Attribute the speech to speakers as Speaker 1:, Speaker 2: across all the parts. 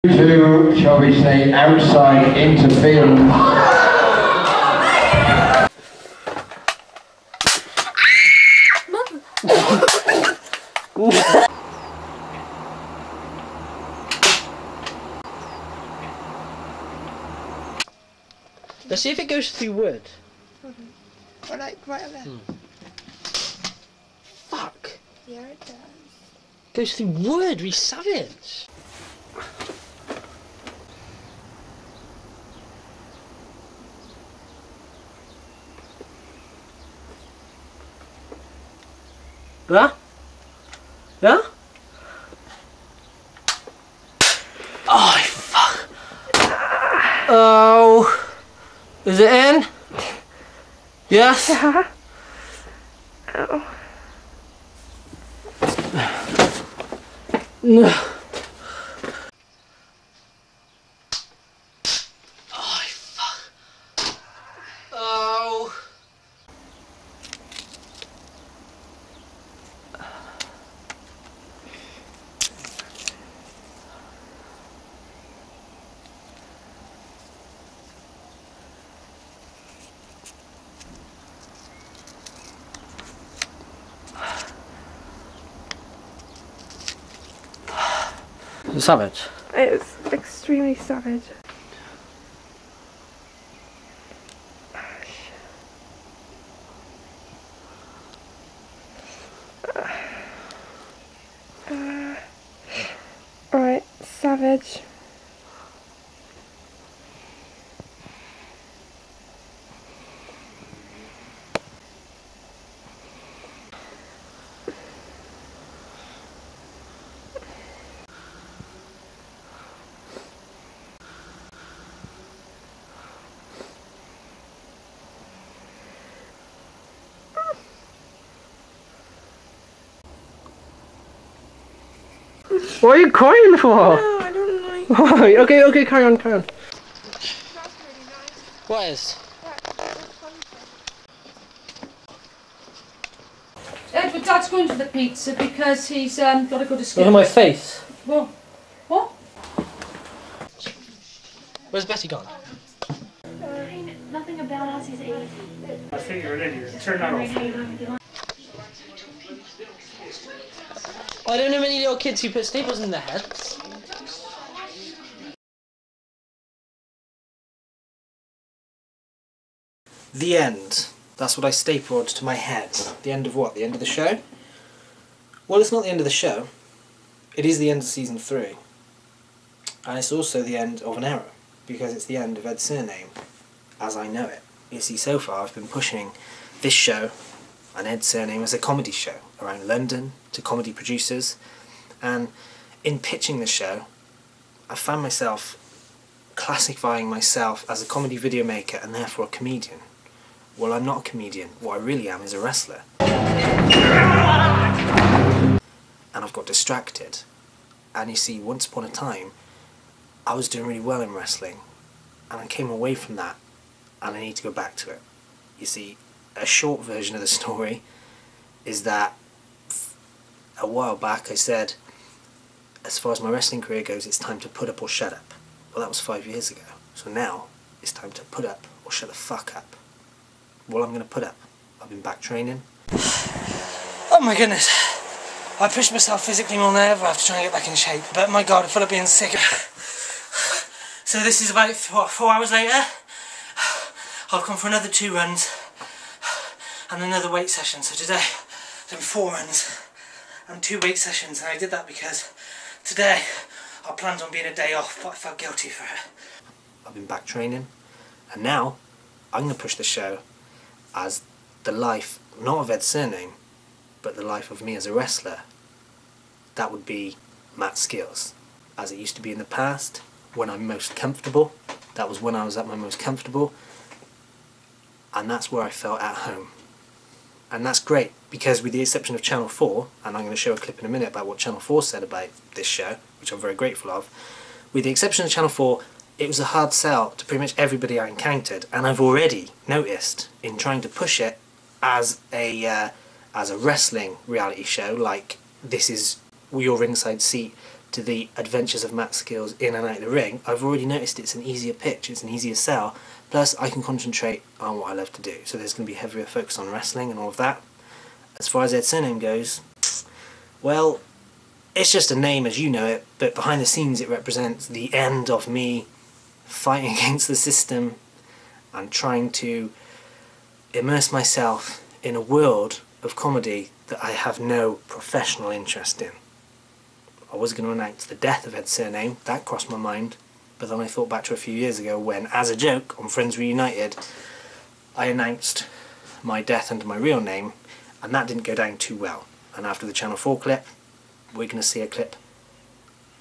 Speaker 1: To, shall we say, outside interference.
Speaker 2: Let's see if it goes through wood.
Speaker 3: Or like right up there.
Speaker 2: Fuck.
Speaker 3: Yeah, it does.
Speaker 2: Goes through wood, we savage. Yeah? Yeah? Oh, fuck. Oh. Is it in? Yes?
Speaker 3: Yeah. Oh.
Speaker 2: No. Oh, fuck. Oh. Savage.
Speaker 3: It's extremely savage. Alright, savage.
Speaker 2: What are you crying for?
Speaker 3: No, I don't like.
Speaker 2: Why? Okay, carry on.
Speaker 3: That's really nice.
Speaker 2: What is?
Speaker 4: Edward, Dad's going for the pizza because he's got to go to Skillz.
Speaker 2: Look at my face.
Speaker 4: Well, what?
Speaker 2: Where's Betty gone?
Speaker 5: Nothing about us is easy.
Speaker 6: I think you're an idiot. Turn that off.
Speaker 2: I don't know many little kids who put staples in their heads. The end. That's what I stapled to my head. The end of what? The end of the show? Well, it's not the end of the show. It is the end of season 3. And it's also the end of an era. Because it's the end of Ed's Surname, as I know it. You see, so far I've been pushing this show and Ed's Surname as a comedy show around London to comedy producers, and in pitching the show I found myself classifying myself as a comedy video maker and therefore a comedian. Well, I'm not a comedian. What I really am is a wrestler. And I've got distracted. And you see, once upon a time I was doing really well in wrestling, and I came away from that and I need to go back to it. You see, a short version of the story is that a while back I said, as far as my wrestling career goes, it's time to put up or shut up. Well, that was 5 years ago. So now it's time to put up or shut the fuck up. Well, I'm going to put up. I've been back training. Oh my goodness. I pushed myself physically more than ever after trying to get back in shape. But my God, I feel like being sick. So this is about, what, 4 hours later? I've gone for another 2 runs and another weight session. So today, I've done 4 runs and 2 weight sessions. And I did that because today I planned on being a day off, but I felt guilty for it. I've been back training, and now I'm going to push the show as the life, not of Ed's Surname, but the life of me as a wrestler. That would be Matt Skillz, as it used to be in the past, when I'm most comfortable. That was when I was at my most comfortable, and that's where I felt at home. And that's great, because with the exception of Channel 4, and I'm going to show a clip in a minute about what Channel 4 said about this show, which I'm very grateful of, with the exception of Channel 4, it was a hard sell to pretty much everybody I encountered, and I've already noticed in trying to push it as a wrestling reality show, like this is your ringside seat to the adventures of Matt Skillz in and out of the ring, I've already noticed it's an easier pitch, it's an easier sell, plus I can concentrate on what I love to do. So there's going to be heavier focus on wrestling and all of that. As far as Ed Surname goes, well, it's just a name as you know it, but behind the scenes it represents the end of me fighting against the system and trying to immerse myself in a world of comedy that I have no professional interest in. I was going to announce the death of Ed Surname, that crossed my mind, but then I thought back to a few years ago when, as a joke, on Friends Reunited, I announced my death under my real name, and that didn't go down too well. And after the Channel 4 clip, we're going to see a clip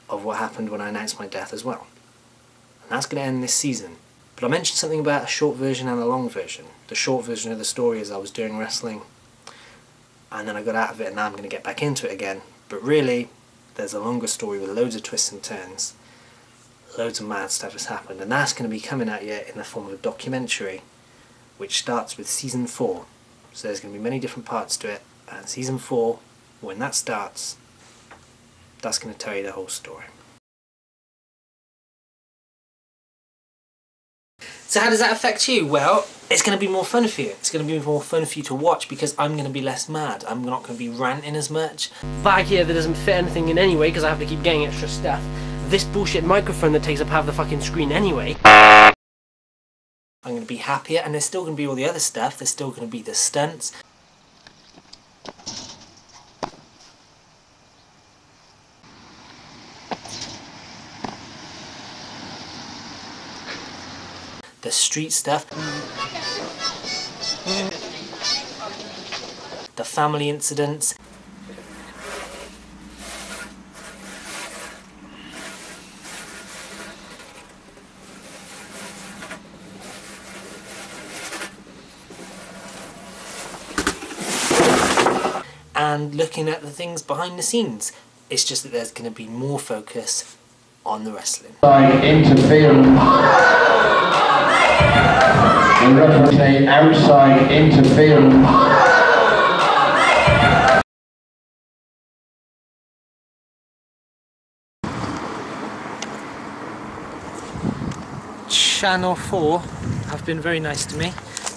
Speaker 2: of what happened when I announced my death as well. And that's going to end this season. But I mentioned something about a short version and a long version. The short version of the story is I was doing wrestling, and then I got out of it, and now I'm going to get back into it again. But really, there's a longer story with loads of twists and turns. Loads of mad stuff has happened, and that's going to be coming at you in the form of a documentary, which starts with season 4. So there's going to be many different parts to it, and season 4, when that starts, that's going to tell you the whole story. So how does that affect you? Well, it's going to be more fun for you. It's going to be more fun for you to watch because I'm going to be less mad. I'm not going to be ranting as much.
Speaker 5: Bag here that doesn't fit anything in anyway because I have to keep getting extra stuff. This bullshit microphone that takes up half the fucking screen anyway.
Speaker 2: I'm going to be happier, and there's still going to be all the other stuff. There's still going to be the stunts. The street stuff. The family incidents. And looking at the things behind the scenes. It's just that there's going to be more focus on the wrestling.
Speaker 1: Interference. In reference to outside interference.
Speaker 2: Channel 4 have been very nice to me.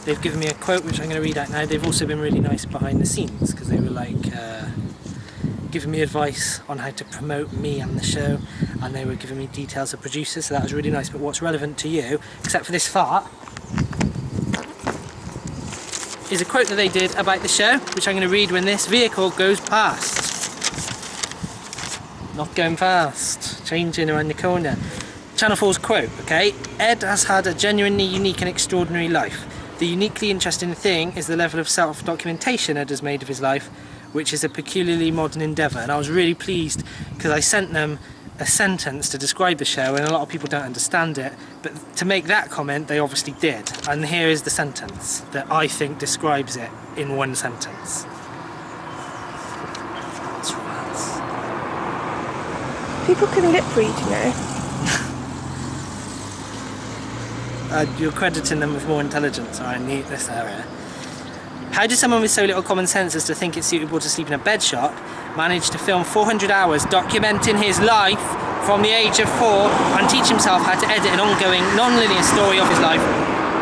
Speaker 2: They've given me a quote which I'm going to read out now. They've also been really nice behind the scenes because they were like giving me advice on how to promote me and the show, and they were giving me details of producers, so that was really nice. But what's relevant to you, except for this fart, is a quote that they did about the show, which I'm going to read when this vehicle goes past. Not going fast, changing around the corner. Channel 4's quote, okay? Ed has had a genuinely unique and extraordinary life. The uniquely interesting thing is the level of self-documentation Ed has made of his life, which is a peculiarly modern endeavour. And I was really pleased because I sent them a sentence to describe the show, and a lot of people don't understand it, but to make that comment they obviously did. And here is the sentence that I think describes it in one sentence.
Speaker 3: People can lip read, you know.
Speaker 2: You're crediting them with more intelligence around this area. How does someone with so little common sense as to think it's suitable to sleep in a bed shop manage to film 400 hours documenting his life from the age of 4 and teach himself how to edit an ongoing, non-linear story of his life,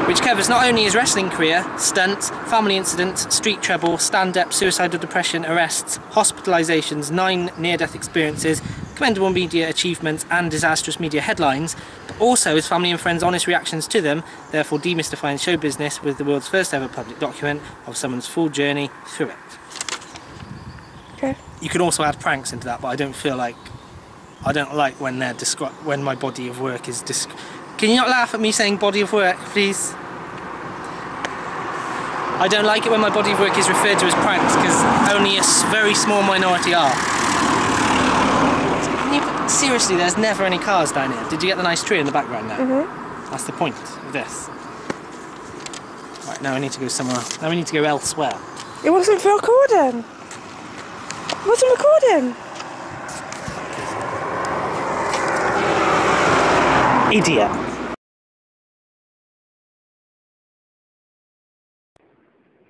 Speaker 2: which covers not only his wrestling career, stunts, family incidents, street trouble, stand-up, suicidal depression, arrests, hospitalisations, 9 near-death experiences, commendable media achievements and disastrous media headlines, but also his family and friends' honest reactions to them, therefore demystifying show business with the world's first ever public document of someone's full journey through it.
Speaker 3: Okay.
Speaker 2: You can also add pranks into that, but I don't like when they're when my body of work is Can you not laugh at me saying body of work, please? I don't like it when my body of work is referred to as pranks because only a very small minority are. Seriously, there's never any cars down here. Did you get the nice tree in the background there?
Speaker 3: Mm-hmm.
Speaker 2: That's the point of this. Right, now I need to go somewhere else. Now we need to go elsewhere.
Speaker 3: It wasn't for recording. It wasn't recording.
Speaker 2: Idiot.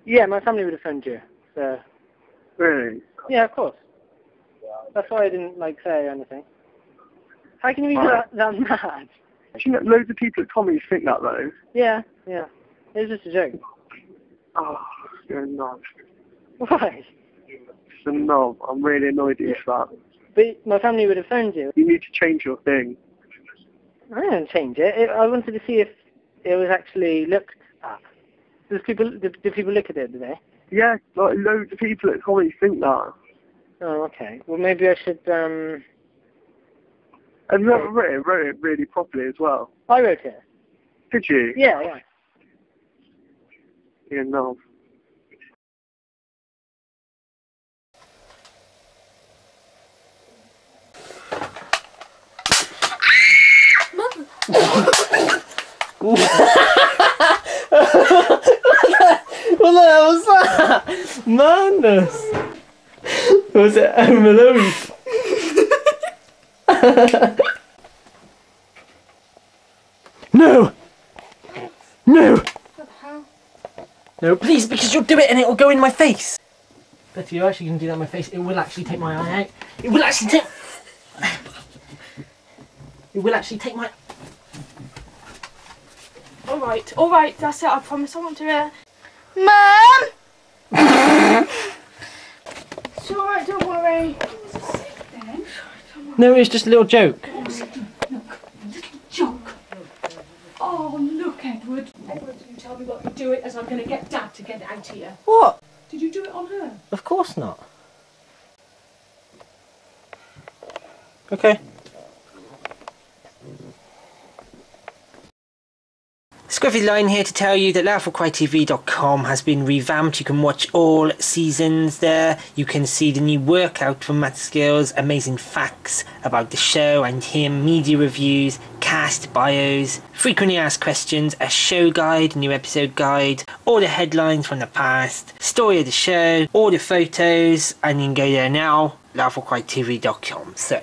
Speaker 2: Yeah, my family would have phoned you. So.
Speaker 6: Really?
Speaker 2: Yeah, of course. That's why I didn't say anything.
Speaker 7: How can you be that mad?
Speaker 8: Do you know loads of people at comedy think that though?
Speaker 7: Yeah. It was just a joke.
Speaker 8: Oh, you're a knob.
Speaker 7: Why?
Speaker 8: It's a knob. I'm really annoyed at you for that.
Speaker 7: But my family would have phoned you.
Speaker 8: You need to change your thing.
Speaker 7: I didn't change it. I wanted to see if it was actually looked at. Did people look at it, did they?
Speaker 8: Yeah, like loads of people at comedy think that.
Speaker 7: Oh, okay. Well, maybe I should,
Speaker 8: And whoever wrote it really properly as well.
Speaker 7: I wrote it.
Speaker 8: Did you?
Speaker 7: Yeah.
Speaker 8: You're a knob.
Speaker 5: What the hell was that? Madness! Was it Home Alone? No! No, please, because you'll do it and it'll go in my face. Betty, you're actually going to do that in my face. It will actually take my eye out. It will actually take... It will actually take my...
Speaker 3: Alright, that's it, I promise I won't do it. Mum! It's alright, don't worry.
Speaker 5: No, it's just a little joke.
Speaker 4: Joke. Oh, look, Edward. Edward, you tell me what you're doing as I'm going to get Dad to get out here.
Speaker 5: What?
Speaker 4: Did you do it on her?
Speaker 5: Of course not. Okay. Scruffy Line here to tell you that laugh-or-cry-tv.com has been revamped. You can watch all seasons there. You can see the new workout from Matt Skillz, amazing facts about the show and him, media reviews, cast bios, frequently asked questions, a show guide, new episode guide, all the headlines from the past, story of the show, all the photos, and you can go there now, laugh-or-cry-tv.com. So.